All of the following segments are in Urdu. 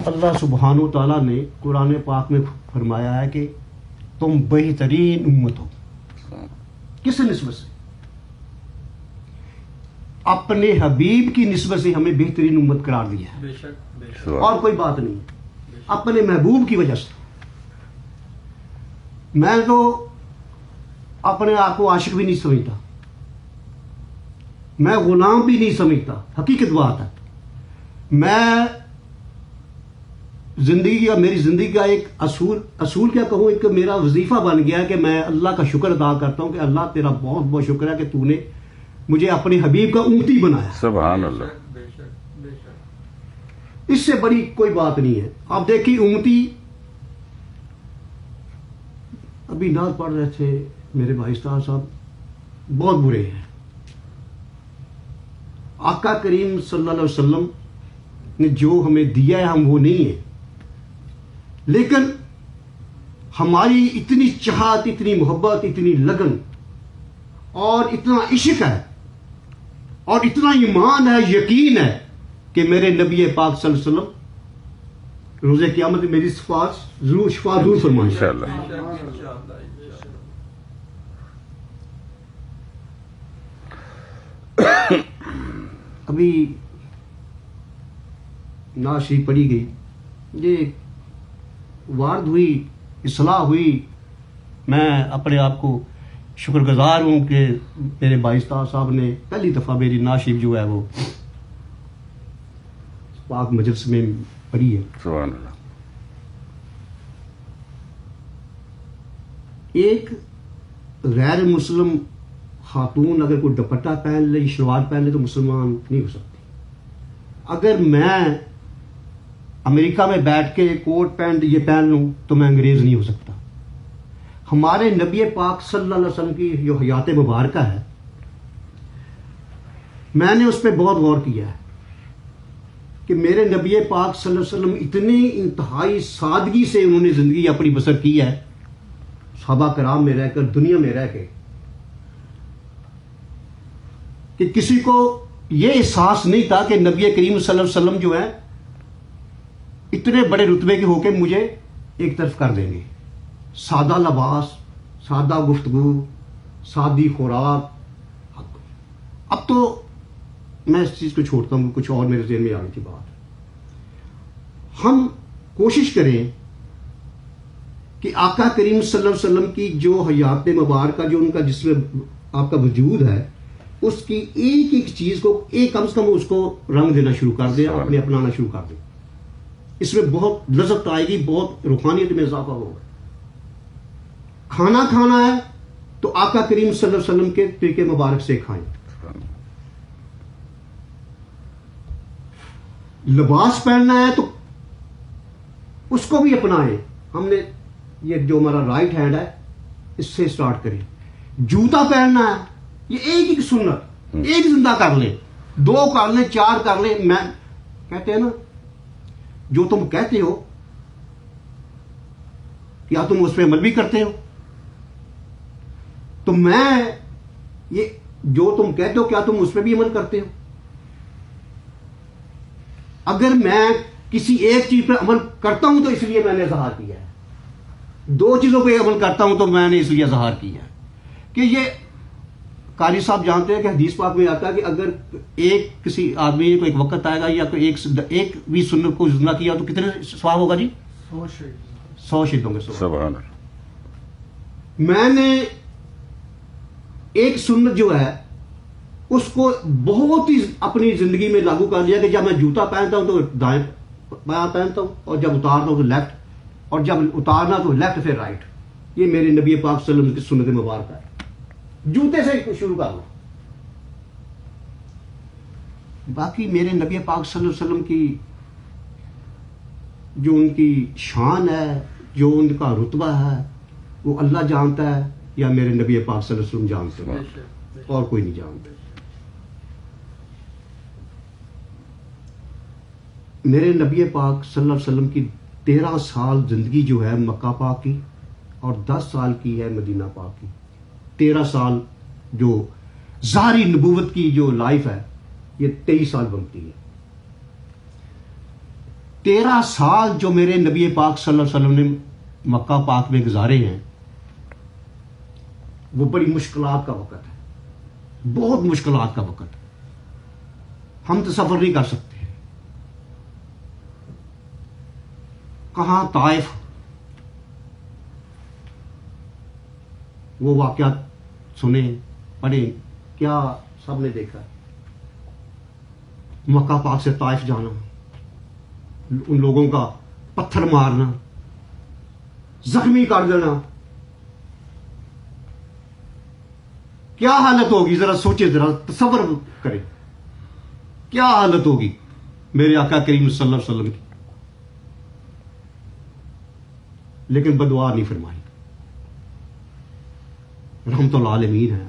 اللہ سبحانہ و تعالیٰ نے قرآن پاک میں فرمایا ہے کہ تم بہترین امت ہو. کس نسبت سے؟ اپنے حبیب کی نسبت سے ہمیں بہترین امت قرار دیا ہے. بے شک اور کوئی بات نہیں ہے، اپنے محبوب کی وجہ سے. میں تو اپنے آپ کو عاشق بھی نہیں سمجھتا، میں غلام بھی نہیں سمجھتا. حقیقت بات ہے، میں زندگی کا، میری زندگی کا ایک اصول کیا کہوں، ایک میرا وظیفہ بن گیا ہے کہ میں اللہ کا شکر ادا کرتا ہوں کہ اللہ تیرا بہت بہت شکر ہے کہ تو نے مجھے اپنے حبیب کا امتی بنایا. سبحان اللہ. بے شک بے شک. اس سے بڑی کوئی بات نہیں ہے. آپ دیکھیے امتی، ابھی نعت پڑھ رہے تھے میرے بھائی استاد صاحب، بہت برے ہیں. آقا کریم صلی اللہ علیہ وسلم نے جو ہمیں دیا ہے ہم وہ نہیں ہیں، لیکن ہماری اتنی چاہت، اتنی محبت، اتنی لگن اور اتنا عشق ہے اور اتنا ایمان ہے، یقین ہے کہ میرے نبی پاک صلی اللہ علیہ وسلم روز قیامت میں میری شفاعت ضرور فرمائیں. انشاءاللہ. ابھی نعت شریف پڑھی گئی، یہ وارد ہوئی، اصلاح ہوئی. میں اپنے آپ کو شکر گزار ہوں کہ میرے بھائی استاد صاحب نے پہلی دفعہ میری نعت شریف جو ہے وہ پاک مجلس میں پڑھی ہے. سبحان اللہ. ایک غیر مسلم خاتون اگر کوئی دوپٹہ پہن لے، شلوار پہن لے تو مسلمان نہیں ہو سکتی. اگر میں امریکہ میں بیٹھ کے کوٹ پینٹ یہ پہن لوں تو میں انگریز نہیں ہو سکتا. ہمارے نبی پاک صلی اللہ علیہ وسلم کی جو حیات مبارکہ ہے، میں نے اس پہ بہت غور کیا ہے کہ میرے نبی پاک صلی اللہ علیہ وسلم اتنی انتہائی سادگی سے انہوں نے زندگی اپنی بسر کی ہے، صحابہ کرام میں رہ کر، دنیا میں رہ کے، کہ کسی کو یہ احساس نہیں تھا کہ نبی کریم صلی اللہ علیہ وسلم جو ہے اتنے بڑے رتبے کے ہو کے مجھے ایک طرف کر دیں گے. سادہ لباس، سادہ گفتگو، سادی خوراک. اب تو میں اس چیز کو چھوڑتا ہوں، کچھ اور میرے ذہن میں آ گئی تھی بات. ہم کوشش کریں کہ آقا کریم صلی اللہ علیہ وسلم کی جو حیات مبارکہ، جو ان کا جس میں آپ کا وجود ہے، اس کی ایک ایک چیز کو ایک کم سے کم اس کو رنگ دینا شروع کر دیں، اپنے اپنانا شروع کر دیں. اس میں بہت لذت آئے گی، بہت روحانیت میں اضافہ ہوگا. کھانا کھانا ہے تو آقا کریم صلی اللہ علیہ وسلم کے طریقے مبارک سے کھائیں. لباس پہننا ہے تو اس کو بھی اپنائیں. ہم نے یہ جو ہمارا رائٹ ہینڈ ہے اس سے سٹارٹ کریں. جوتا پہننا ہے، یہ ایک ایک سنت ایک زندہ کر لیں، 2 کر لیں، 4 کر لیں. میں کہتے ہیں نا، جو تم کہتے ہو کیا تم اس پہ عمل بھی کرتے ہو؟ تو میں یہ جو تم کہتے ہو کیا تم اس پہ بھی عمل کرتے ہو؟ اگر میں کسی ایک چیز پہ عمل کرتا ہوں تو اس لیے میں نے اظہار کیا ہے. 2 چیزوں پہ عمل کرتا ہوں تو میں نے اس لیے اظہار کیا ہے کہ یہ قاری صاحب جانتے ہیں کہ حدیث پاک میں آتا ہے کہ اگر ایک کسی آدمی کو ایک وقت آئے گا یا کوئی ایک بھی سنت کو زندہ کیا تو کتنے ثواب ہوگا جی؟ 100 شہیدوں کے ثواب. سبحان اللہ. میں نے ایک سنت جو ہے اس کو بہت ہی اپنی زندگی میں لاگو کر لیا کہ جب میں جوتا پہنتا ہوں تو دائیں بایاں پہنتا ہوں، اور جب اتارتا ہوں تو لیفٹ، اور جب اتارنا تو لیفٹ پھر رائٹ. یہ میرے نبی پاک صلی اللہ علیہ وسلم کی سنت مبارکہ ہے. جوتے سے شروع کر لو. باقی میرے نبی پاک صلی اللہ علیہ وسلم کی جو ان کی شان ہے، جو ان کا رتبہ ہے، وہ اللہ جانتا ہے یا میرے نبی پاک صلی اللہ علیہ وسلم جانتے ہیں، اور کوئی نہیں جانتا. میرے نبی پاک صلی اللہ علیہ وسلم کی 13 سال زندگی جو ہے مکہ پاک کی، اور 10 سال کی ہے مدینہ پاک کی. 13 سال جو ظاہری نبوت کی جو لائف ہے، یہ 23 سال بنتی ہے. 13 سال جو میرے نبی پاک صلی اللہ علیہ وسلم نے مکہ پاک میں گزارے ہیں وہ بڑی مشکلات کا وقت ہے، بہت مشکلات کا وقت ہے، ہم تصور نہیں کر سکتے۔ کہاں طائف، وہ واقعات سنیں پڑھیں، کیا سب نے دیکھا ہے؟ مکہ پاک سے طائف جانا، ان لوگوں کا پتھر مارنا، زخمی کر دینا، کیا حالت ہوگی؟ ذرا سوچے، ذرا تصور کریں کیا حالت ہوگی میرے آقا کریم صلی اللہ علیہ وسلم کی۔ لیکن بدعا نہیں فرمائی، رحمت العالمین ہے۔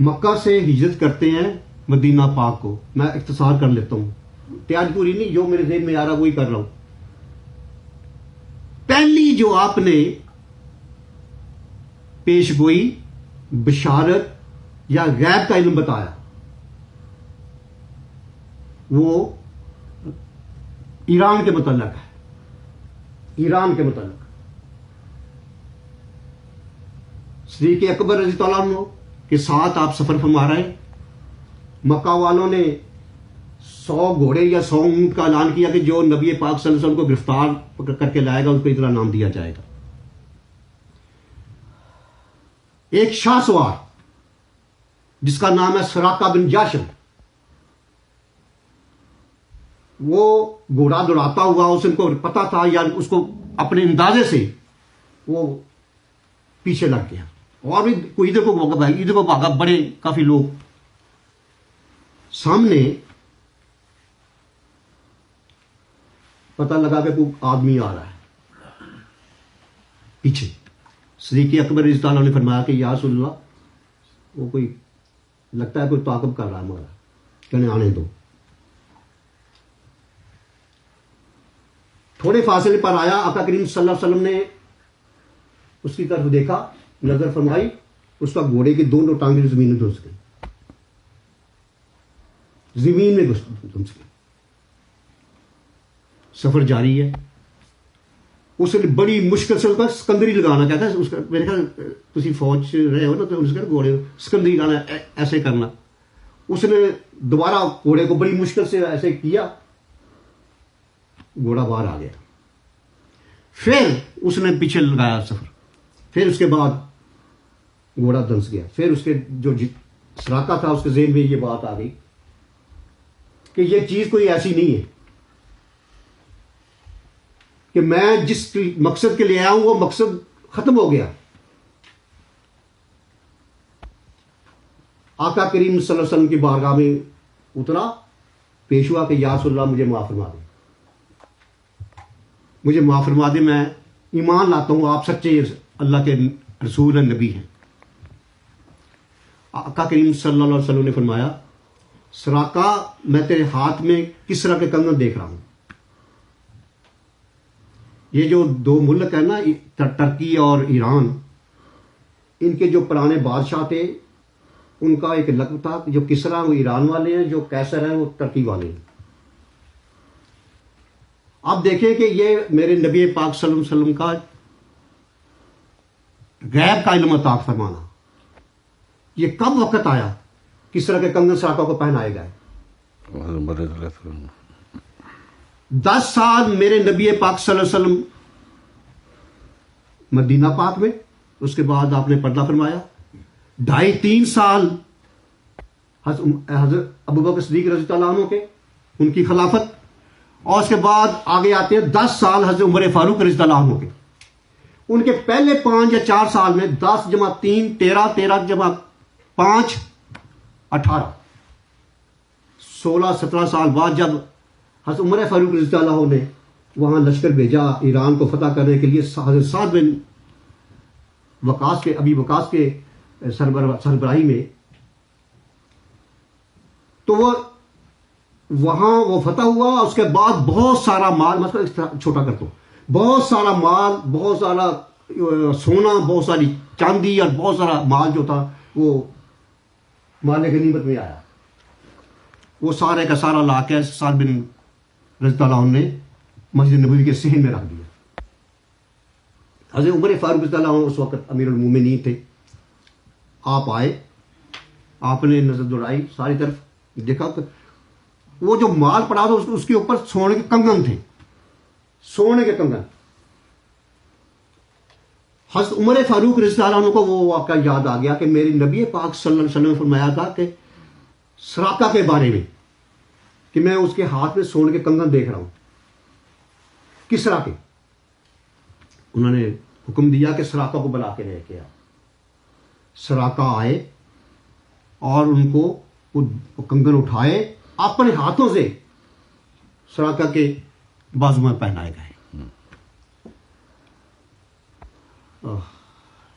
مکہ سے ہجرت کرتے ہیں مدینہ پاک کو، میں اختصار کر لیتا ہوں، تیاری پوری نہیں، جو میرے ذہن میں آ رہا وہی کر رہا ہوں۔ پہلی جو آپ نے پیش گوئی، بشارت یا غیب کا علم بتایا وہ ایران کے متعلق ہے، ایران کے متعلق۔ صدیق اکبر رضی اللہ عنہ کے ساتھ آپ سفر فرما رہے ہیں، مکہ والوں نے 100 گھوڑے یا 100 اونٹ کا اعلان کیا کہ جو نبی پاک صلی اللہ علیہ وسلم کو گرفتار کر کے لائے گا اس کو اتنا نام دیا جائے گا۔ ایک شاہ سوار جس کا نام ہے سراقہ بن جاشم، وہ گھوڑا دوڑاتا ہوا، اس کو پتا تھا یا اس کو اپنے اندازے سے وہ پیچھے لگ گیا، اور بھی کوئی ادھر کو بھاگا، بڑے کافی لوگ سامنے، پتہ لگا کہ کوئی آدمی آ رہا ہے پیچھے۔ صدیق اکبر رضی اللہ عنہ نے فرمایا کہ یا رسول اللہ، وہ کوئی لگتا ہے کوئی تعاقب کر رہا ہے ہمارا، کہنے آنے دو۔ تھوڑے فاصلے پر آیا، آقا کریم صلی اللہ علیہ وسلم نے اس کی طرف دیکھا، نظر فرمائی، اس کا گھوڑے کی دونوں ٹانگیں زمین میں دھنس گئی، زمین میں دھنس گئی۔ سفر جاری ہے، اس نے بڑی مشکل سے اس کا سکندری لگانا، کہتا ہے اس کا، میرے خیال تسی فوج سے رہے ہو نا تو اس کا گھوڑے سکندری لگانا ایسے کرنا۔ اس نے دوبارہ گھوڑے کو بڑی مشکل سے ایسے کیا، گھوڑا باہر آ گیا۔ پھر اس نے پیچھے لگایا سفر، پھر اس کے بعد گھوڑا دھنس گیا۔ پھر اس کے جو سراقہ تھا اس کے ذہن میں یہ بات آ گئی کہ یہ چیز کوئی ایسی نہیں ہے کہ میں جس مقصد کے لیے آیا ہوں وہ مقصد ختم ہو گیا۔ آقا کریم صلی اللہ علیہ وسلم کی بارگاہ میں اترا، پیش ہوا کہ یا رسول اللہ مجھے معاف فرما دیں، مجھے معاف فرما دیں، میں ایمان لاتا ہوں آپ سچے اللہ کے رسول ہیں، نبی ہیں۔ آقا کریم صلی اللہ علیہ وسلم نے فرمایا، سراقہ میں تیرے ہاتھ میں کس طرح کے کنگن دیکھ رہا ہوں۔ یہ جو دو ملک ہیں نا، ترکی اور ایران، ان کے جو پرانے بادشاہ تھے ان کا ایک لقب تھا، جو کسرا وہ ایران والے ہیں، جو کیسر ہیں وہ ترکی والے ہیں۔ اب دیکھیں کہ یہ میرے نبی پاک صلی اللہ علیہ وسلم کا غیب کا علم عطا فرمانا، یہ کب وقت آیا؟ کس طرح کے کنگن سراقہ کو پہنائے گئے؟ 10 سال میرے نبی پاک صلی اللہ علیہ وسلم مدینہ پاک میں، اس کے بعد آپ نے پردہ فرمایا۔ 2.5-3 سال حضرت ابوبکر صدیق رضی اللہ عنہ کے، ان کی خلافت، اور اس کے بعد آگے آتے ہیں 10 سال حضرت عمر فاروق رضی اللہ عنہ کے۔ ان کے پہلے 5 یا 4 سال میں 10 + 3 13، 13 + 5 18، 16-17 سال بعد جب حضرت عمر فاروق رضی اللہ عنہ نے وہاں لشکر بھیجا ایران کو فتح کرنے کے لیے، حضرت سعد بن وقاص کے، ابی وقاص کے سربراہی میں، تو وہ وہاں وہ فتح ہوا۔ اس کے بعد بہت سارا مال، میں اس کو چھوٹا کرتا ہوں، بہت سارا مال، بہت سارا سونا، بہت ساری چاندی اور بہت سارا مال جو تھا وہ مال غنیمت میں آیا۔ وہ سارے کا سارا لا کے سعد بن رضی اللہ عنہ نے مسجد نبوی کے صحن میں رکھ دیا. حضرت عمر فاروق رضی اللہ عنہ اس وقت امیر المومنین تھے. آپ آئے, آپ نے نظر دوڑائی ساری طرف, دیکھا کہ وہ جو مال پڑا تھا اس کے اوپر سونے کے کنگن تھے, سونے کے کنگن. حضرت عمر فاروق رضی اللہ عنہ کو وہ واقعہ یاد آ گیا کہ میری نبی پاک صلی اللہ علیہ وسلم نے فرمایا تھا کہ سراقہ کے بارے میں کہ میں اس کے ہاتھ میں سونے کے کنگن دیکھ رہا ہوں. کس طرح کے؟ انہوں نے حکم دیا کہ سراقہ کو بلا کے لے کے آ. سراقہ آئے اور ان کو وہ کنگن اٹھائے, اپنے ہاتھوں سے سراقہ کے بازو میں پہنائے گئے.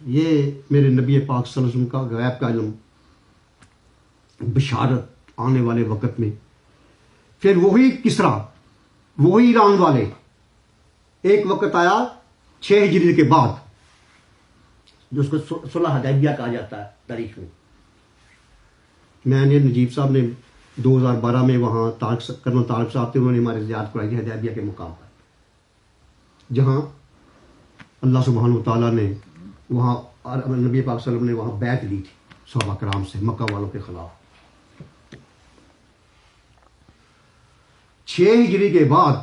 یہ میرے نبی پاک صلی اللہ علیہ وسلم کا غیب کا علم, بشارت آنے والے وقت میں. پھر وہی کسرا, وہی ایران والے, ایک وقت آیا 6 ہجری کے بعد جو اس کو صلح حدیبیہ کہا جاتا ہے تاریخ میں. میں نے نجیب صاحب نے 2012 میں وہاں کرنل طارق صاحب تھے, انہوں نے ہماری زیارت کرائی تھی حدیبیہ کے مقام پر, جہاں اللہ سبحانہ و تعالیٰ نے وہاں نبی پاک صلی اللہ علیہ وسلم نے وہاں بیعت لی تھی صحابہ کرام سے مکہ والوں کے خلاف. 6 ہجری کے بعد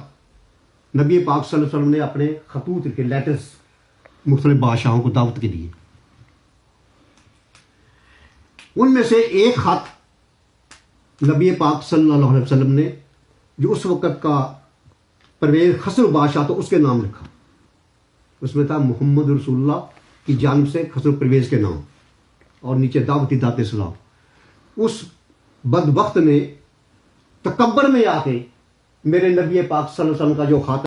نبی پاک صلی اللہ علیہ وسلم نے اپنے خطوط کے لیٹرز مختلف بادشاہوں کو دعوت کے لیے. ان میں سے ایک خط نبی پاک صلی اللہ علیہ وسلم نے جو اس وقت کا پرویز خسرو بادشاہ تو اس کے نام لکھا. اس میں تھا محمد رسول اللہ کی جانب سے خسرو پرویز کے نام, اور نیچے دعوتی دات اسلام. اس بدبخت نے تکبر میں آ کے میرے نبی پاک صلی اللہ علیہ وسلم کا جو خاتم